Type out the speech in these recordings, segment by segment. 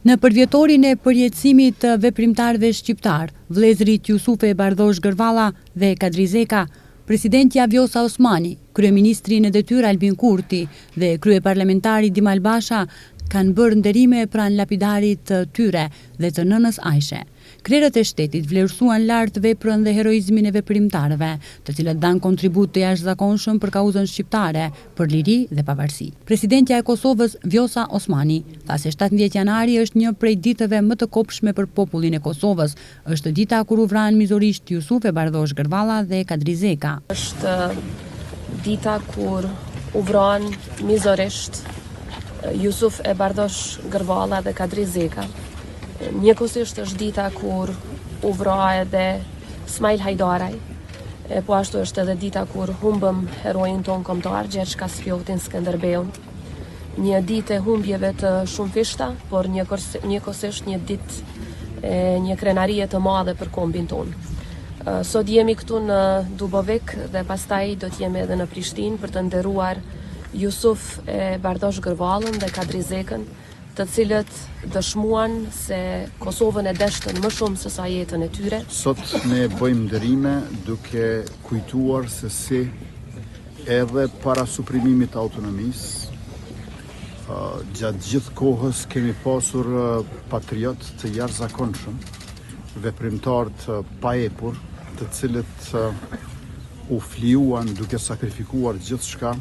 Në përvjetorin e përjetësimit të veprimtarëve shqiptar, vëllezërit Jusufe Bardosh Gërvalla dhe Kadri Zeka, presidentja Vjosa Osmani, kryeministri në detyrë Albin Kurti dhe kryeparlamentari Dimal Basha kanë bërë nderime pranë lapidarit të tyre dhe të nënës Ajshe. Krerët e shtetit vlerësuan lart veprën dhe heroizmin e veprimtarëve, të cilët dan kontribut të jashtëzakonshëm për kauzën shqiptare, për liri dhe pavarësi. Presidentja e Kosovës Vjosa Osmani tha se 17 janari është një prej ditëve më të kopshme për popullin e Kosovës. Është dita kur u vranë mizorisht Jusufe Bardosh Gërvalla dhe Kadri Zeka. Është dita kur u vranë mizorisht Jusuf e Bardosh Gërvalla dhe Kadri Zeka. Njëkohësisht është dita kur u vra edhe Smail Hajdaraj, po ashtu është edhe dita kur humbëm heroin ton kombëtar Gjergj Kaspiotin Skënderbeun. Një ditë e humbjeve të shumë fishta, por njëkohësisht një ditë një krenarie të madhe për kombin ton. Sot jemi këtu në Dubovik dhe pastaj do të jemi edhe në Prishtinë për të nderuar Jusuf e Bardosh Gërvallën dhe Kadri Zekën, të cilët dëshmuan se Kosovën e deshtën më shumë se sa jetën e tyre. Sot ne bëjmë nderime duke kujtuar se si edhe para suprimimit të autonomisë, gjatë gjithë kohës kemi pasur patriot të jashtëzakonshëm, veprimtar të paepur, të cilët u fliuan duke sakrifikuar gjithçka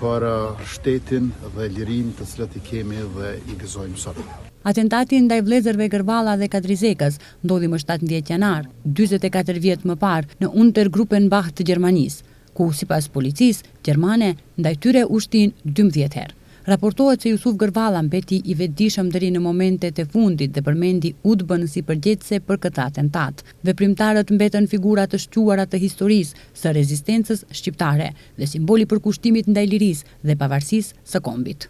për shtetin dhe lirinë të cilat i kemi dhe i gëzojmë sot. Atentati ndaj vëllezërve Gërvalla dhe Kadri Zekës ndodhi më 17 janar, 44 vjet më parë në Untergruppenbach të Gjermanisë, ku sipas policisë gjermane ndaj tyre u shtin 12 herë. Raportohet se Jusuf Gërvalla mbeti i vetëdijshëm deri në momentet e fundit dhe përmendi UDBA-n si përgjegjëse për këtë atentat. Veprimtarët mbetën figura të shquara të historisë së rezistencës shqiptare dhe simboli për kushtimit ndaj lirisë dhe pavarësisë së kombit.